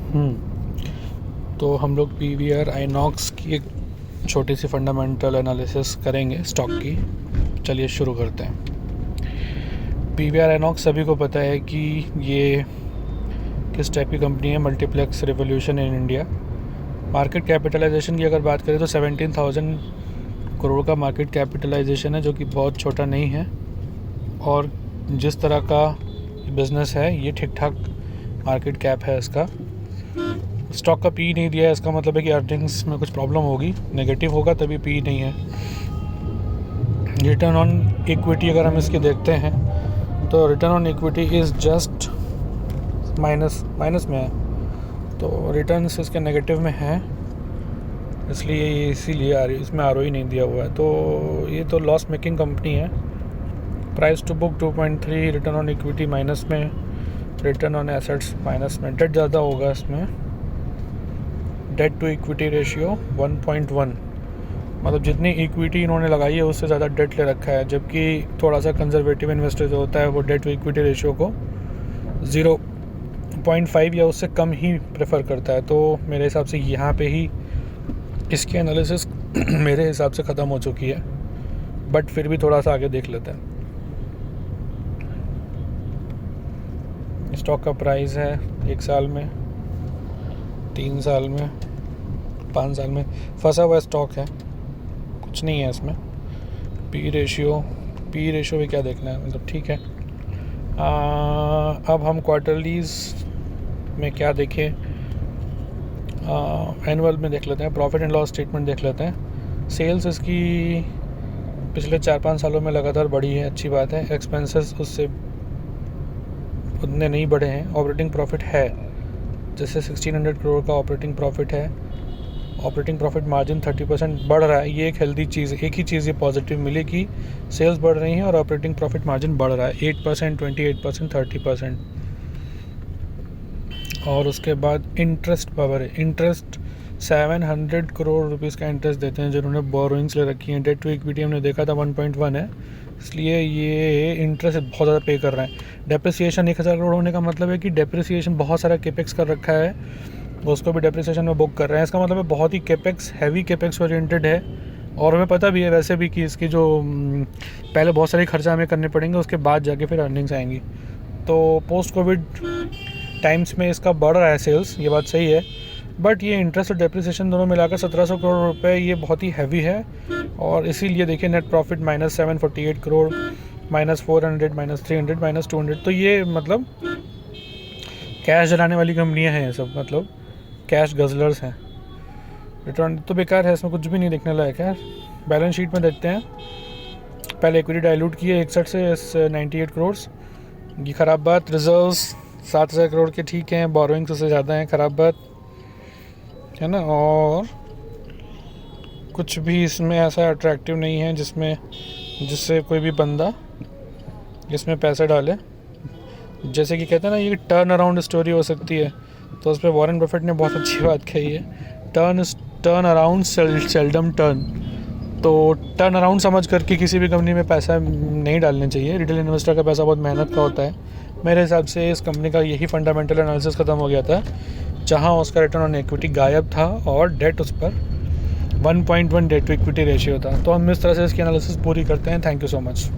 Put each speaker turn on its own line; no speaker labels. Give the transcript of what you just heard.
तो हम लोग PVR आइनॉक्स की एक छोटी सी फंडामेंटल एनालिसिस करेंगे स्टॉक की। चलिए शुरू करते हैं। PVR आइनॉक्स सभी को पता है कि ये किस टाइप की कंपनी है। Multiplex revolution in India. Market capitalization की अगर बात करें तो 17,000 करोड़ का मार्केट कैपिटलाइजेशन है, जो कि बहुत छोटा नहीं है। और जिस तरह का बिज़नेस है ये ठीक ठाक मार्केट कैप है इसका। स्टॉक का पी नहीं दिया है, इसका मतलब है कि अर्निंग्स में कुछ प्रॉब्लम होगी, नेगेटिव होगा तभी पी नहीं है। रिटर्न ऑन इक्विटी अगर हम इसके देखते हैं तो return on equity is just minus में है, तो रिटर्न्स इसके नेगेटिव में है, इसलिए इसमें ROE नहीं दिया हुआ है। तो ये तो लॉस मेकिंग कंपनी है। Price to book 2.3, return on equity minus में, रिटर्न ऑन एसेट्स माइनस में, डेट ज़्यादा होगा इसमें। डेट टू इक्विटी रेशियो 1.1, मतलब जितनी इक्विटी इन्होंने लगाई है उससे ज़्यादा डेट ले रखा है, जबकि थोड़ा सा कंजर्वेटिव इन्वेस्टर जो होता है वो डेट टू इक्विटी रेशियो को 0.5 या उससे कम ही प्रेफर करता है। तो मेरे हिसाब से यहाँ पे ही इसकी एनालिसिस मेरे हिसाब से ख़त्म हो चुकी है, बट फिर भी थोड़ा सा आगे देख लेते हैं। स्टॉक का प्राइस है 1 साल में, 3 साल में, 5 साल में फंसा हुआ स्टॉक है, कुछ नहीं है इसमें। पी रेशियो भी क्या देखना है, मतलब ठीक है। अब हम क्वार्टरलीज में क्या देखें, एनुअल में देख लेते हैं। प्रॉफिट एंड लॉस स्टेटमेंट देख लेते हैं। सेल्स इसकी पिछले 4-5 सालों में लगातार बढ़ी है, अच्छी बात है। एक्सपेंसेस उससे उतने नहीं बढ़े हैं। ऑपरेटिंग प्रॉफिट है, जैसे 1600 करोड़ का ऑपरेटिंग प्रॉफिट है। ऑपरेटिंग प्रॉफिट मार्जिन 30% बढ़ रहा है, ये एक हेल्दी चीज़ है। एक ही चीज़ ये पॉजिटिव मिली कि सेल्स बढ़ रही हैं और ऑपरेटिंग प्रॉफिट मार्जिन बढ़ रहा है, 8%, 28%, 30%। और उसके बाद इंटरेस्ट पावर है। इंटरेस्ट 700 करोड़ रुपीज़ का इंटरेस्ट देते हैं जिन्होंने बोरोइंग्स ले रखी हैं। डेट टू इक्विटी हमने देखा था 1.1 है, इसलिए ये इंटरेस्ट बहुत ज़्यादा पे कर रहे हैं। डेप्रिसिएशन 1000 करोड़ होने का मतलब है कि डेप्रिसिएशन बहुत सारा केपेक्स कर रखा है, उसको भी डेप्रिसिएशन में बुक कर रहे हैं। इसका मतलब है बहुत ही हैवी केपेक्स ओरिएंटेड है। और हमें पता भी है वैसे भी कि इसकी जो पहले बहुत सारे खर्चा हमें करने पड़ेंगे, उसके बाद जाके फिर अर्निंग्स आएंगी। तो पोस्ट कोविड टाइम्स में इसका बढ़ रहा है सेल्स, ये बात सही है, बट ये इंटरेस्ट और डेप्रिसिएशन दोनों मिलाकर 1700 करोड़ रुपए ये बहुत ही हैवी है। और इसीलिए देखिए नेट प्रॉफिट -748 करोड़, -400, -300, -200। तो ये मतलब कैश जलाने वाली कंपनियां हैं ये सब, मतलब कैश गजलर्स हैं। रिटर्न तो बेकार है, इसमें कुछ भी नहीं देखने लायक है। बैलेंस शीट में देखते हैं। पहले इक्विटी डाइल्यूट की है 61 से 98 करोड़, ये ख़राब बात। रिजर्व्स 7000 करोड़ के ठीक हैं, बोरोइंग्स उससे ज़्यादा हैं, ख़राब बात है ना। और कुछ भी इसमें ऐसा अट्रैक्टिव नहीं है जिससे कोई भी बंदा इसमें पैसे डाले। जैसे कि कहते हैं ना, ये टर्न अराउंड स्टोरी हो सकती है, तो उस पर वॉरेन बफेट ने बहुत अच्छी बात कही है, टर्न अराउंड सेल्डम टर्न। तो टर्न अराउंड समझ करके किसी भी कंपनी में पैसा नहीं डालने चाहिए। रिटेल इन्वेस्टर का पैसा बहुत मेहनत का होता है। मेरे हिसाब से इस कंपनी का यही फंडामेंटल एनालिसिस ख़त्म हो गया था, जहां उसका रिटर्न ऑन इक्विटी गायब था और डेट उस पर 1.1 डेट टू इक्विटी रेशियो था। तो हम इस तरह से इसकी एनालिसिस पूरी करते हैं। Thank you so much.